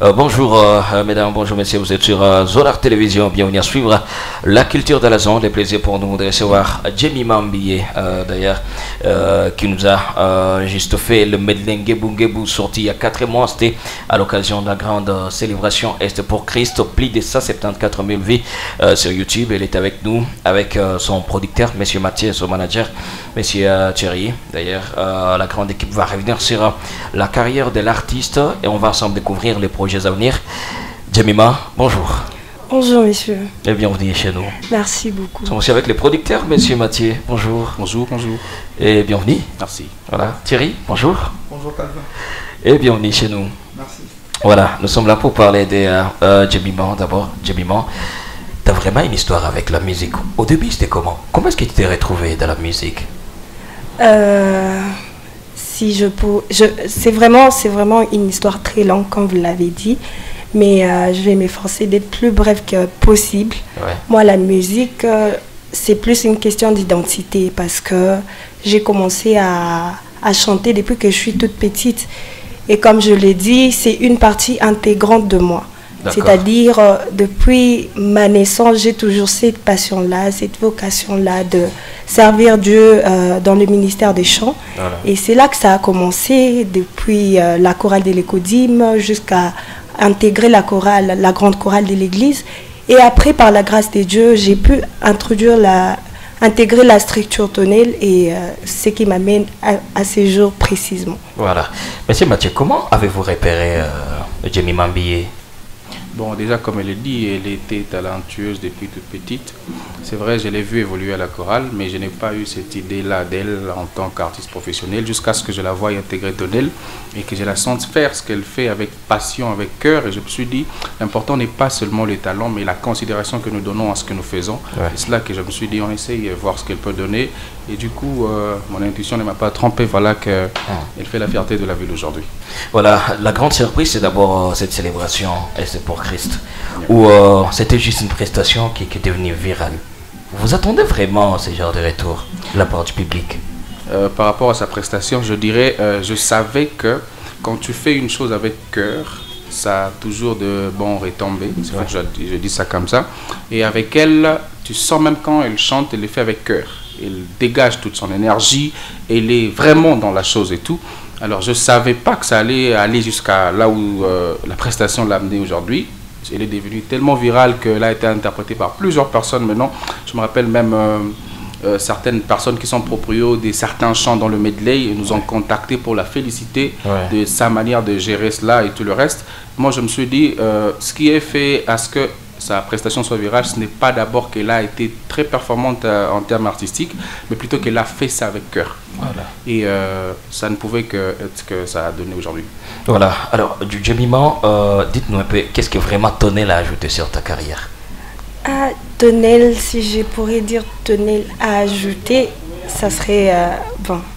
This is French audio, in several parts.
Bonjour mesdames, bonjour messieurs, vous êtes sur Zolar Télévision, bienvenue à suivre la culture de la zone. Les plaisirs pour nous de recevoir Jemima Mbiye, d'ailleurs, qui nous a juste fait le medley Ngebu sorti il y a 4 mois. C'était à l'occasion de la grande célébration Est pour Christ, plus de 174 000 vies sur YouTube. Elle est avec nous, avec son producteur, monsieur Mathieu, son manager, monsieur Thierry. D'ailleurs, la grande équipe va revenir sur la carrière de l'artiste et on va ensemble découvrir les projets à venir. Jemima, bonjour. Bonjour messieurs. Et bienvenue chez nous. Merci beaucoup. Nous sommes aussi avec les producteurs, monsieur Mathieu. Bonjour. Bonjour, bonjour. Et bienvenue. Merci. Voilà. Thierry, bonjour. Bonjour Calvin. Et bienvenue chez nous. Merci. Voilà, nous sommes là pour parler de Jemima. D'abord, Jemima, tu as vraiment une histoire avec la musique. Au début, c'était comment? Comment est-ce que tu t'es retrouvé dans la musique? Si c'est vraiment une histoire très longue, comme vous l'avez dit. Mais je vais m'efforcer d'être plus bref que possible. Ouais. Moi, la musique, c'est plus une question d'identité parce que j'ai commencé à chanter depuis que je suis toute petite. Et comme je l'ai dit, c'est une partie intégrante de moi. C'est-à-dire, depuis ma naissance, j'ai toujours cette passion-là, cette vocation-là de servir Dieu dans le ministère des chants. Voilà. Et c'est là que ça a commencé, depuis la chorale de l'Écodime jusqu'à intégrer la grande chorale de l'église. Et après, par la grâce de Dieu, j'ai pu intégrer la structure Tonel et ce qui m'amène à ces jours précisément. Voilà. Monsieur Mathieu, comment avez-vous repéré Jemima Mbiye? Bon, déjà, comme elle l'a dit, elle était talentueuse depuis toute petite. C'est vrai, je l'ai vue évoluer à la chorale, mais je n'ai pas eu cette idée-là d'elle en tant qu'artiste professionnel jusqu'à ce que je la voie intégrer Tonel et que je la sente faire ce qu'elle fait avec passion, avec cœur. Et je me suis dit, l'important n'est pas seulement le talent, mais la considération que nous donnons à ce que nous faisons. Ouais. C'est là que je me suis dit, on essaye de voir ce qu'elle peut donner. Et du coup, mon intuition ne m'a pas trompé. Voilà qu'elle fait la fierté de la ville aujourd'hui. Voilà, la grande surprise, c'est d'abord cette célébration Est pour Christ, où c'était juste une prestation qui est devenue virale. Vous attendez vraiment ce genre de retour de la part du public? Par rapport à sa prestation, je dirais, je savais que quand tu fais une chose avec cœur, ça a toujours de bons retombées. C'est vrai que je dis ça comme ça. Et avec elle, tu sens même quand elle chante, elle le fait avec cœur. Elle dégage toute son énergie, elle est vraiment dans la chose et tout. Alors je ne savais pas que ça allait aller jusqu'à là où la prestation l'a amené aujourd'hui. Elle est devenue tellement virale qu'elle a été interprétée par plusieurs personnes maintenant. Je me rappelle même certaines personnes qui sont proprios de certains chants dans le medley et nous ont contactés pour la féliciter de sa manière de gérer cela et tout le reste. Moi je me suis dit, ce qui est fait à ce que sa prestation soit virale, ce n'est pas d'abord qu'elle a été très performante en termes artistiques, mais plutôt qu'elle a fait ça avec cœur. Voilà. Et ça ne pouvait que être ce que ça a donné aujourd'hui. Voilà. Alors, du Jemima, dites-nous un peu, qu'est-ce que vraiment Tonel a ajouté sur ta carrière? Ah, Tonel, si je pourrais dire Tonel a ajouté, ça serait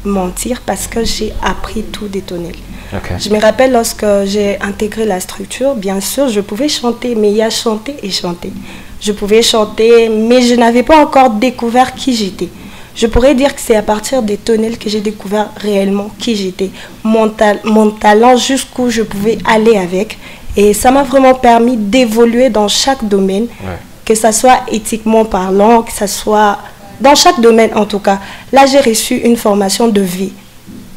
mentir parce que j'ai appris tout des Tonel. Okay. Je me rappelle lorsque j'ai intégré la structure, bien sûr, je pouvais chanter, mais il y a chanter et chanter. Je pouvais chanter, mais je n'avais pas encore découvert qui j'étais. Je pourrais dire que c'est à partir des Tonel que j'ai découvert réellement qui j'étais, mon talent, jusqu'où je pouvais aller avec. Et ça m'a vraiment permis d'évoluer dans chaque domaine, que ce soit éthiquement parlant, que ce soit dans chaque domaine en tout cas. Là, j'ai reçu une formation de vie.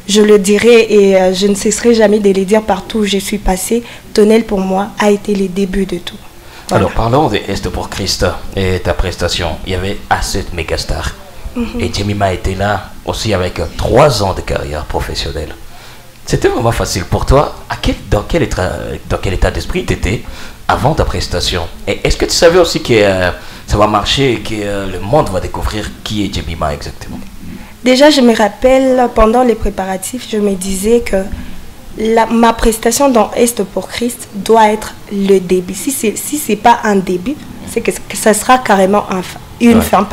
Je le dirai et je ne cesserai jamais de le dire partout où je suis passée. Tonel pour moi a été le début de tout. Voilà. Alors parlons de Est pour Christ et ta prestation. Il y avait assez de mégastars. Et Jemima était là aussi avec 3 ans de carrière professionnelle. C'était vraiment facile pour toi. Dans quel état d'esprit tu étais avant ta prestation? Et est-ce que tu savais aussi que ça va marcher et que le monde va découvrir qui est Jemima exactement? Déjà, je me rappelle, pendant les préparatifs, je me disais que ma prestation dans Est pour Christ doit être le début. Si ce n'est pas un début, c'est que ça sera carrément une fin.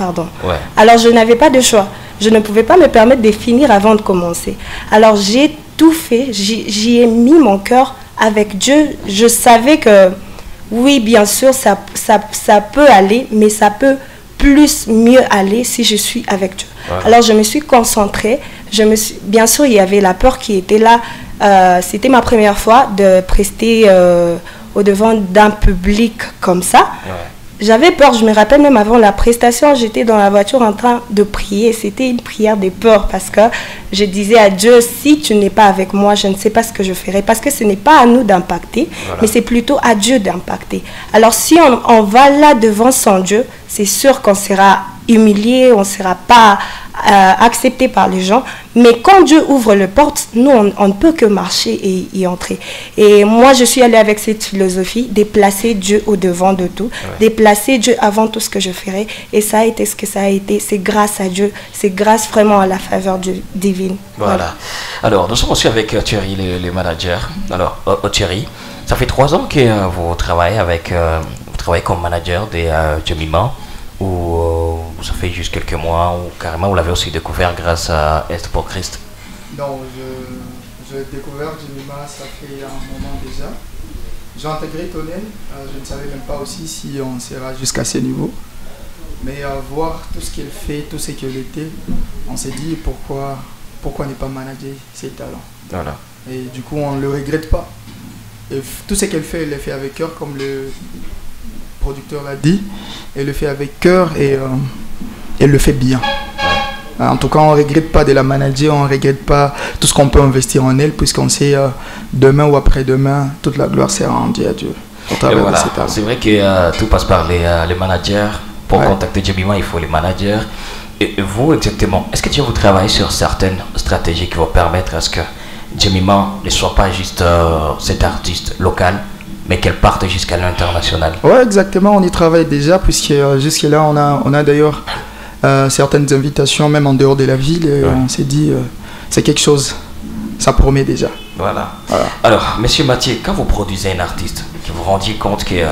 Alors, je n'avais pas de choix. Je ne pouvais pas me permettre de finir avant de commencer. Alors, j'ai tout fait. J'y ai mis mon cœur avec Dieu. Je savais que, oui, bien sûr, ça peut aller, mais ça peut mieux aller si je suis avec Dieu. Voilà. Alors je me suis concentrée, bien sûr il y avait la peur qui était là, c'était ma première fois de prester au-devant d'un public comme ça. Ouais. J'avais peur, je me rappelle même avant la prestation, j'étais dans la voiture en train de prier. C'était une prière de peur parce que je disais à Dieu, si tu n'es pas avec moi, je ne sais pas ce que je ferai. Parce que ce n'est pas à nous d'impacter, mais c'est plutôt à Dieu d'impacter. Alors si on va là devant son Dieu, c'est sûr qu'on sera humilié, on ne sera pas accepté par les gens. Mais quand Dieu ouvre les portes, nous, on ne peut que marcher et y entrer. Et moi, je suis allée avec cette philosophie, déplacer Dieu au-devant de tout, déplacer Dieu avant tout ce que je ferai. Et ça a été ce que ça a été. C'est grâce à Dieu, c'est grâce vraiment à la faveur divine. Voilà. Alors, nous sommes aussi avec Thierry, les managers. Alors, Thierry, ça fait 3 ans que vous travaillez comme manager de Jemima, ou ça fait juste quelques mois, ou carrément vous l'avez aussi découvert grâce à Est pour Christ? Non, j'ai découvert Jemima, ça fait un moment déjà. J'ai intégré Tonel, je ne savais même pas aussi si on sera jusqu'à ce niveau. Mais voir tout ce qu'elle fait, tout ce qu'elle était, on s'est dit pourquoi ne pas manager ses talents. Voilà. Et du coup, on ne le regrette pas. Et tout ce qu'elle fait, elle le fait avec cœur, comme le producteur l'a dit. Elle le fait avec cœur et elle le fait bien. En tout cas, on ne regrette pas de la manager, on ne regrette pas tout ce qu'on peut investir en elle, puisqu'on sait demain ou après-demain, toute la gloire sera rendue à Dieu. Voilà. C'est vrai que tout passe par les managers. Pour contacter Jemima, il faut les managers. Et vous, exactement, est-ce que vous travaillez sur certaines stratégies qui vont permettre à ce que Jemima ne soit pas juste cet artiste local, mais qu'elle parte jusqu'à l'international? Oui, exactement, on y travaille déjà, puisque jusque-là, on a d'ailleurs certaines invitations, même en dehors de la ville, et on s'est dit, c'est quelque chose, ça promet déjà. Voilà. Alors, monsieur Mathieu, quand vous produisez un artiste, que vous vous rendiez compte que,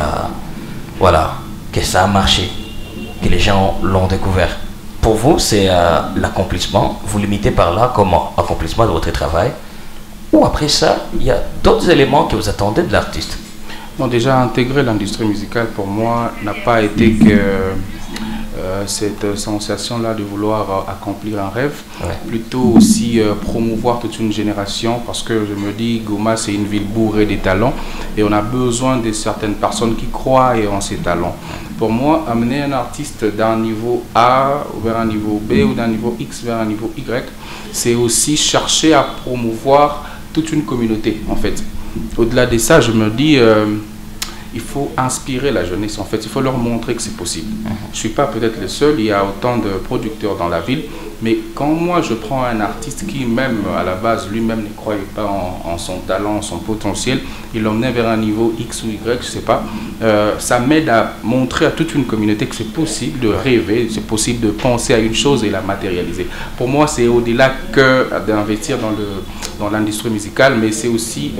que ça a marché, que les gens l'ont découvert, pour vous, c'est l'accomplissement, vous limitez par là comme accomplissement de votre travail, ou après ça, il y a d'autres éléments que vous attendez de l'artiste? Non, déjà, intégrer l'industrie musicale, pour moi, n'a pas été que cette sensation-là de vouloir accomplir un rêve, plutôt aussi promouvoir toute une génération, parce que je me dis, Goma, c'est une ville bourrée des talents, et on a besoin de certaines personnes qui croient en ces talents. Pour moi, amener un artiste d'un niveau A vers un niveau B, ou d'un niveau X vers un niveau Y, c'est aussi chercher à promouvoir toute une communauté, en fait. Au-delà de ça, je me dis, il faut inspirer la jeunesse, en fait. Il faut leur montrer que c'est possible. Je ne suis pas peut-être le seul, il y a autant de producteurs dans la ville, mais quand moi je prends un artiste qui, même à la base, lui-même ne croyait pas en son talent, en son potentiel, il l'emmenait vers un niveau X ou Y, je ne sais pas, ça m'aide à montrer à toute une communauté que c'est possible de rêver, c'est possible de penser à une chose et la matérialiser. Pour moi, c'est au-delà que d'investir dans l'industrie musicale, mais c'est aussi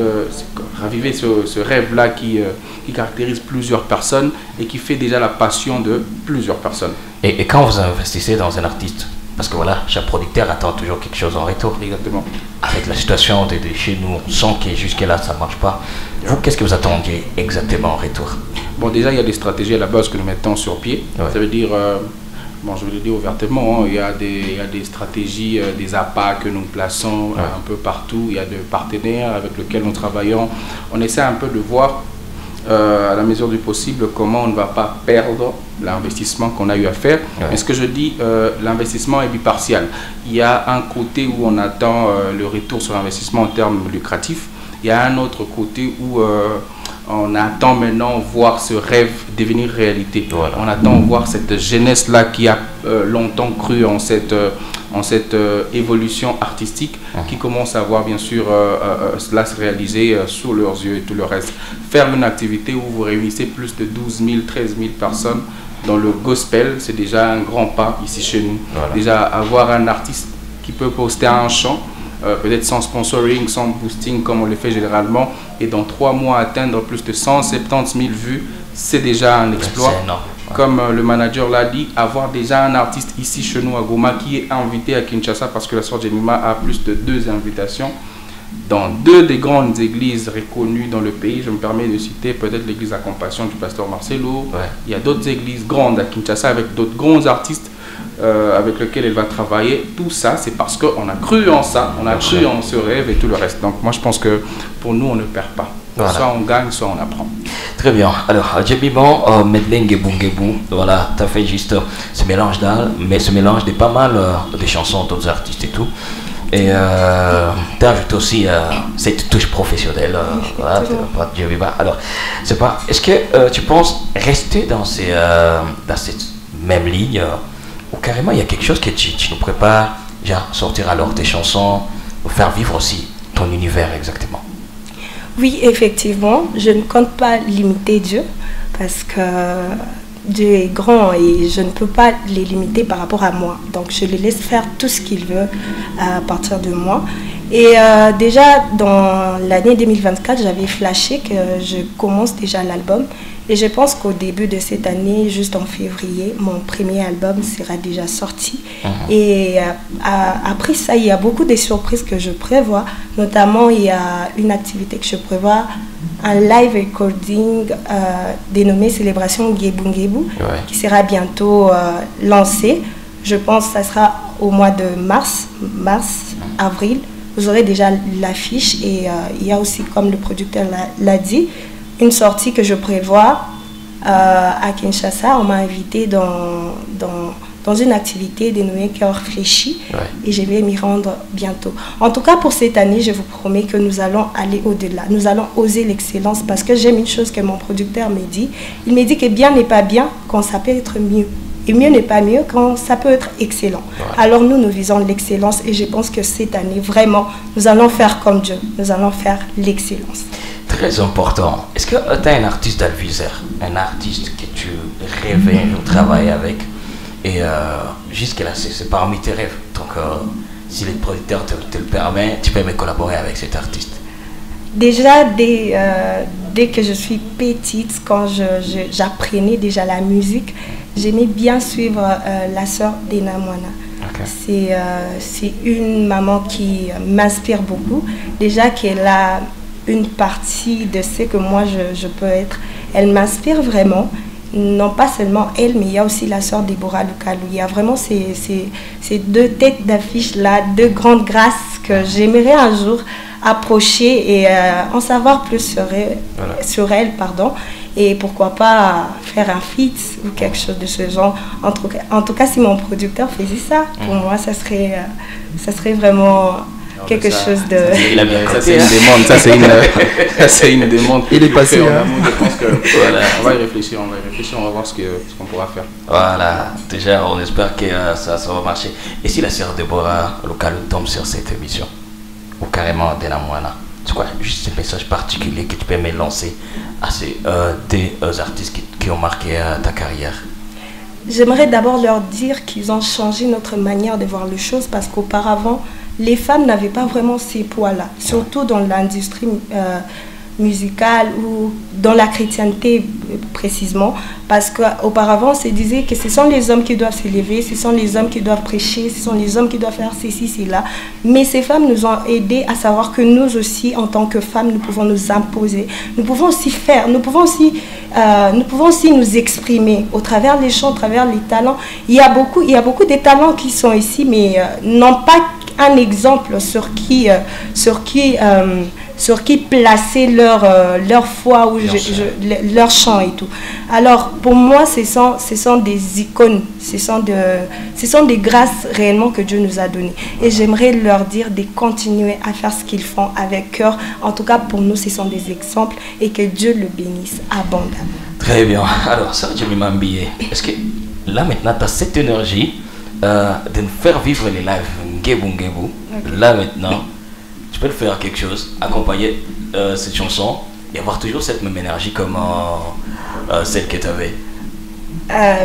raviver ce rêve-là qui caractérise plusieurs personnes et qui fait déjà la passion de plusieurs personnes. Et quand vous investissez dans un artiste, parce que voilà, chaque producteur attend toujours quelque chose en retour. Exactement. Avec la situation de chez nous, on sent que jusque-là, ça ne marche pas. Vous, qu'est-ce que vous attendiez exactement en retour? Bon, déjà, il y a des stratégies à la base que nous mettons sur pied. Ça veut dire, bon, je vais le dire ouvertement, il y a des stratégies, des appâts que nous plaçons un peu partout. Il y a des partenaires avec lesquels nous travaillons. On essaie un peu de voir, à la mesure du possible, comment on ne va pas perdre l'investissement qu'on a eu à faire. Mais ce que je dis, l'investissement est bipartial. Il y a un côté où on attend le retour sur l'investissement en termes lucratifs. Il y a un autre côté où on attend maintenant voir ce rêve devenir réalité. On attend voir cette jeunesse-là qui a longtemps cru en cette évolution artistique, qui commence à voir bien sûr cela se réaliser sous leurs yeux et tout le reste. Faire une activité où vous réunissez plus de 12 000, 13 000 personnes dans le gospel, c'est déjà un grand pas ici chez nous. Déjà avoir un artiste qui peut poster un chant, peut-être sans sponsoring, sans boosting comme on le fait généralement, et dans 3 mois atteindre plus de 170 000 vues, c'est déjà un exploit. Comme le manager l'a dit, avoir déjà un artiste ici chez nous à Goma qui est invité à Kinshasa, parce que la Sœur Jemima a plus de 2 invitations dans 2 des grandes églises reconnues dans le pays. Je me permets de citer peut-être l'église à Compassion du pasteur Marcelo. Il y a d'autres églises grandes à Kinshasa avec d'autres grands artistes avec lesquels elle va travailler. Tout ça, c'est parce qu'on a cru en ça, on a cru en ce rêve et tout le reste. Donc moi, je pense que pour nous, on ne perd pas. Voilà. Soit on gagne, soit on apprend. Très bien. Alors, Djemima, Medley Ngebou Ngebou, voilà, tu as fait juste ce mélange d'al, mais ce mélange de pas mal de chansons d'autres artistes et tout. Et tu as ajouté aussi cette touche professionnelle. Voilà, Djemima. Alors, c'est pas. Est-ce que tu penses rester dans cette même ligne ou carrément il y a quelque chose que tu nous prépares, genre sortir alors tes chansons, ou faire vivre aussi ton univers exactement? Oui, effectivement, je ne compte pas limiter Dieu parce que Dieu est grand et je ne peux pas les limiter par rapport à moi. Donc je le laisse faire tout ce qu'il veut à partir de moi. Et déjà dans l'année 2024, j'avais flashé que je commence déjà l'album. Et je pense qu'au début de cette année, juste en février, mon premier album sera déjà sorti. Et après ça, il y a beaucoup de surprises que je prévois. Notamment, il y a une activité que je prévois, un live recording dénommé Célébration Ngebou Ngebou, qui sera bientôt lancé. Je pense que ça sera au mois de mars, avril. Vous aurez déjà l'affiche et il y a aussi, comme le producteur l'a dit, une sortie que je prévois à Kinshasa. On m'a invité dans une activité dénommée Cœur Fléchi et je vais m'y rendre bientôt. En tout cas, pour cette année, je vous promets que nous allons aller au-delà. Nous allons oser l'excellence parce que j'aime une chose que mon producteur me dit. Il me dit que bien n'est pas bien quand ça peut être mieux. Et mieux n'est pas mieux quand ça peut être excellent. Alors nous visons l'excellence et je pense que cette année, vraiment, nous allons faire comme Dieu. Nous allons faire l'excellence. Très important. Est-ce que tu as un artiste d'Alviser, un artiste que tu rêvais de travailler avec et jusque-là, c'est parmi tes rêves. Donc, si le producteur te le permet, tu peux me collaborer avec cet artiste. Déjà, dès que je suis petite, quand j'apprenais déjà la musique, j'aimais bien suivre la sœur d'Ena Moana. C'est une maman qui m'inspire beaucoup. Déjà qu'elle a une partie de ce que moi je peux être. Elle m'inspire vraiment. Non pas seulement elle, mais il y a aussi la sœur Déborah Lukalou. Il y a vraiment ces deux têtes d'affiche là, deux grandes grâces que j'aimerais un jour approcher et en savoir plus sur elle, pardon. Et pourquoi pas faire un feat ou quelque chose de ce genre. En tout cas, si mon producteur faisait ça, pour moi, ça serait vraiment quelque chose de... Ça, c'est une demande. Ça, c'est une demande. Il est passé. Je pense que, on va y réfléchir, on va voir ce qu'on pourra faire. Voilà, déjà, on espère que ça va marcher. Et si la sœur Déborah Lukalou tombe sur cette émission, ou carrément Dena Moana, c'est quoi juste un message particulier que tu peux me lancer à ces deux artistes qui ont marqué ta carrière? J'aimerais d'abord leur dire qu'ils ont changé notre manière de voir les choses parce qu'auparavant, les femmes n'avaient pas vraiment ces poids-là, surtout dans l'industrie musicale ou dans la chrétienté précisément, parce qu'auparavant on se disait que ce sont les hommes qui doivent s'élever, ce sont les hommes qui doivent prêcher, ce sont les hommes qui doivent faire ceci, cela. Mais ces femmes nous ont aidés à savoir que nous aussi, en tant que femmes, nous pouvons nous imposer, nous pouvons aussi faire, nous pouvons aussi nous exprimer au travers des chants, au travers les talents. Il y a beaucoup de talents qui sont ici, mais n'ont pas un exemple sur qui placer leur foi ou leur chant et tout. Alors pour moi ce sont des icônes, ce sont des grâces réellement que Dieu nous a données et j'aimerais leur dire de continuer à faire ce qu'ils font avec cœur. En tout cas pour nous ce sont des exemples et que Dieu le bénisse abondamment. Très bien. Alors ça, Djemima Mbiye, est-ce que là maintenant tu as cette énergie de nous faire vivre les lives Ngebou Ngebou? Là maintenant tu peux le faire quelque chose, accompagner cette chanson et avoir toujours cette même énergie comme celle que tu avais.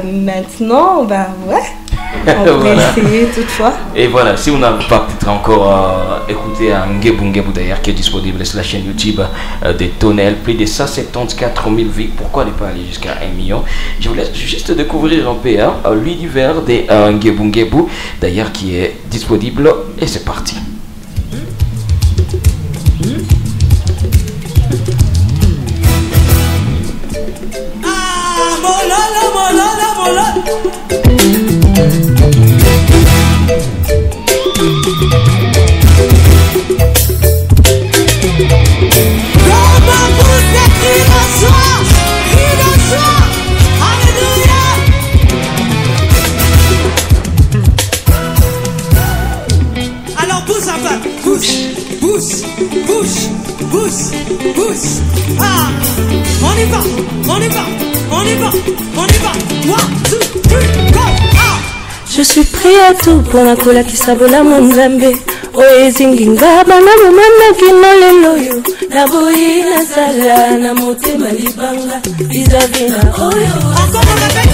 Maintenant, ben ouais, on peut essayer toutefois. Et voilà, si vous n'avez pas peut-être encore écouté un Ngebou Ngebou d'ailleurs qui est disponible sur la chaîne YouTube de Tonel, plus de 174 000 vues, pourquoi ne pas aller jusqu'à 1 million? Je vous laisse juste découvrir un peu l'univers des Ngebou Ngebou d'ailleurs qui est disponible et c'est parti. bouge, bouge. Ah, on y va, on y va, on y va, on y va. 1, 2, 3, go. Ah. Je suis prêt à tout pour la cola qui sabola mon Zambé. Oye zinginga bana mumana kinoleloyo. Na boyi na sala na motema libanga. Isavina oyo. Encore on répète.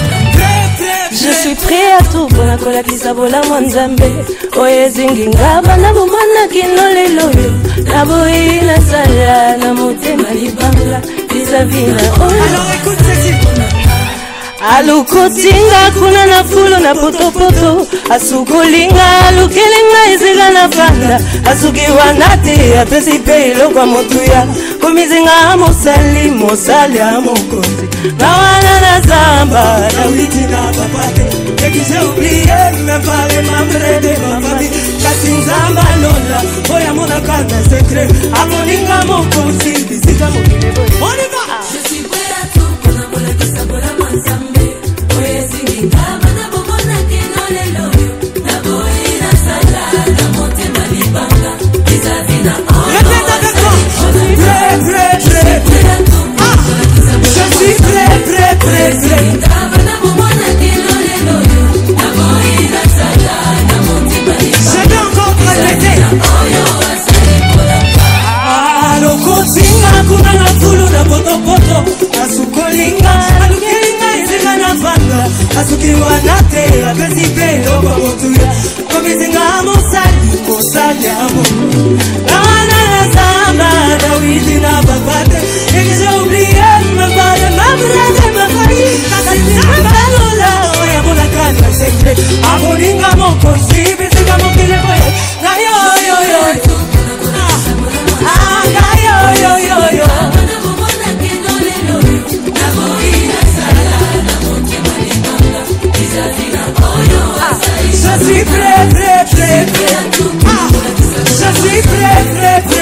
Je suis prêt à tout pour la cola qui sabola mon Zambé. Oye zinginga bana mumana kinoleloyo. Na boyi na sala na motema libanga. Isavina oyo. Alors écoute ceci. Alukotinga kuna na fulu na potopoto. Asukulinga alukelinga iziga na fanda. Asukiwa nate apesipe ilo kwa motuya. Kumizinga mosali mosali amokozi. Nawana na zamba na witi na papate. Eki j'ai oublié même pas les membres de ma famille. Kasi nzamba lola oya mona kanda secret. Amoninga mokozi bisika mokile boy. On y va. Je suis prêt à tout pour la bola qui s'abola mon Zambé. Oye zinginga bana bomona kinoleloyo. Na boyi na sala na motema libanga. Isavina oyo. Répète avec moi. Je suis prêt, prêt, prêt, prêt. Ah, je suis prêt, prêt, prêt, prêt. Bana bomona kinoleloyo. Na boyi na sala na motema libanga. Je vais encore répéter. Oyo asali kola. Ah, lokotinga kuna na fulu na potopoto. Asukolinga alukelinga izinga na fanda. Asukiwa nate apesipe loba motuya. Komizinga mosali mosali amo. Nawana na zamba na witi na babate. Et j'ai oublié même pas les membres de ma famille. Kasi nzamba lola oya mona kanda secret. Aboninga mokosi bisika mokile boye. Na yo yo yo. Ah, na yo yo yo yo. Bana bomona kinoleloyo. Na boyi na sala na motema libanga. Isavina oyo asali. Je suis prêt, prêt, prêt, prêt. Ah, je suis prêt, prêt, prêt.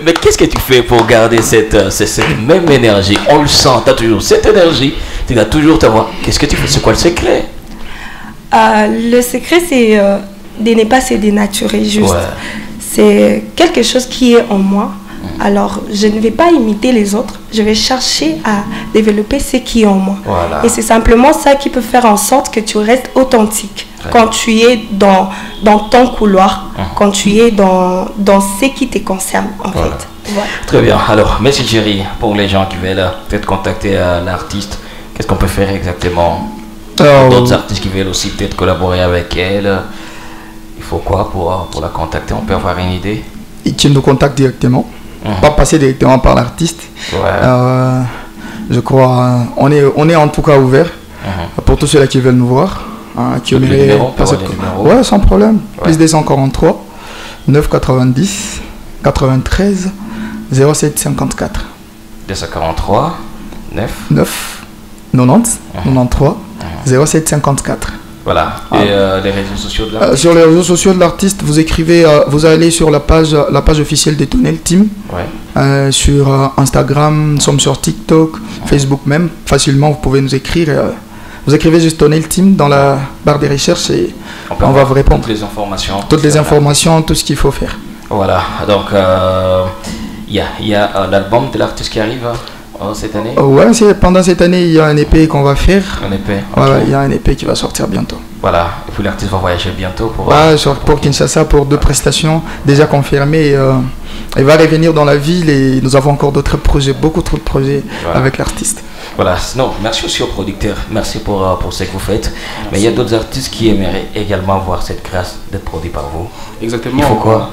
Mais qu'est-ce que tu fais pour garder cette même énergie? On le sent, tu as toujours cette énergie, tu as toujours ta voix. Qu'est-ce que tu fais? C'est quoi le secret? Le secret, c'est de ne pas se dénaturer juste. Ouais. C'est quelque chose qui est en moi. Alors, je ne vais pas imiter les autres. Je vais chercher à développer ce qui est en moi. Voilà. Et c'est simplement ça qui peut faire en sorte que tu restes authentique. Quand tu es dans ton couloir, quand tu es dans ce qui te concerne, en fait. Voilà. Très bien. Alors, Messi Jerry, pour les gens qui veulent peut-être contacter l'artiste, qu'est-ce qu'on peut faire exactement? D'autres artistes qui veulent aussi peut-être collaborer avec elle, il faut quoi pour la contacter? On peut avoir une idée? Et qu'ils nous contactent directement, pas passer directement par l'artiste. Ouais. Je crois, on est en tout cas ouvert pour tous ceux-là qui veulent nous voir, qui aimeraient passer. Ouais, sans problème. Plus 243 990 93 07 54. 243 9 90 93 07 54. Voilà. Et les réseaux sociaux de l'artiste? Sur les réseaux sociaux de l'artiste, vous écrivez, vous allez sur la page officielle des Tonel Team. Ouais. Sur Instagram, nous sommes sur TikTok, Facebook même. Facilement, vous pouvez nous écrire. Vous écrivez juste Tonel Team dans la barre des recherches et on va vous répondre. Toutes les informations. Toutes les informations, tout ce qu'il faut faire. Voilà. Donc, il y a l'album de l'artiste qui arrive cette année? Ouais, pendant cette année, il y a un EP qu'on va faire. Un EP. Ouais, il y a un EP qui va sortir bientôt. Voilà. Et puis l'artiste va voyager bientôt pour Kinshasa pour 2 prestations déjà confirmées. Il va revenir dans la ville et nous avons encore d'autres projets, beaucoup trop de projets avec l'artiste. Voilà. Non, merci aussi aux producteurs. Merci pour ce que vous faites. Merci. Mais il y a d'autres artistes qui aimeraient également avoir cette grâce d'être produit par vous. Exactement. Il faut quoi?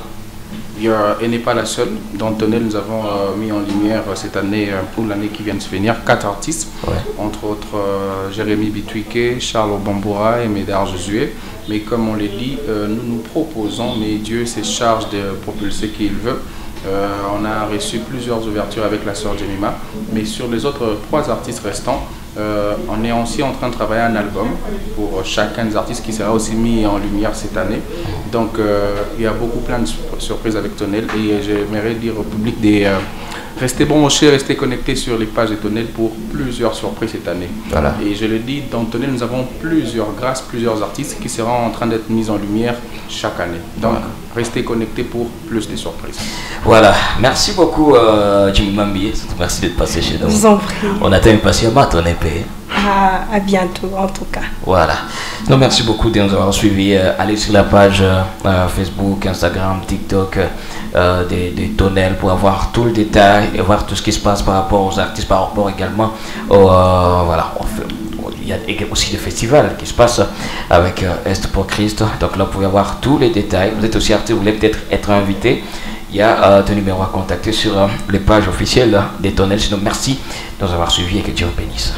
Elle n'est pas la seule. Dans Tonel, nous avons mis en lumière cette année, pour l'année qui vient de se finir, 4 artistes, entre autres Jérémy Bitouike, Charles Bamboura et Médard Josué. Mais comme on l'a dit, nous proposons, mais Dieu se charge de propulser qui il veut. On a reçu plusieurs ouvertures avec la sœur Jemima, mais sur les autres 3 artistes restants, on est aussi en train de travailler un album pour chacun des artistes qui sera aussi mis en lumière cette année. Donc il y a plein de surprises avec Tonel et j'aimerais dire au public restez branchés, restez connectés sur les pages de Tonel pour plusieurs surprises cette année. Voilà. Et je le dis, dans Tonel, nous avons plusieurs artistes qui seront en train d'être mis en lumière chaque année. Donc restez connectés pour plus de surprises. Voilà. Merci beaucoup Jimmy Mambi. Merci d'être passé chez nous. Je vous en prie. On attend impatiemment ton épée. À bientôt en tout cas. Voilà. Non, merci beaucoup de nous avoir suivis. Allez sur la page Facebook, Instagram, TikTok des Tonel pour avoir tout le détail et voir tout ce qui se passe par rapport aux artistes, par rapport également au il y a aussi des festivals qui se passent avec Est pour Christ. Donc là, vous pouvez avoir tous les détails. Vous êtes aussi artiste, vous voulez peut-être être invité. Il y a ton numéro à contacter sur les pages officielles des Tonel. Sinon, merci de nous avoir suivis et que Dieu vous bénisse.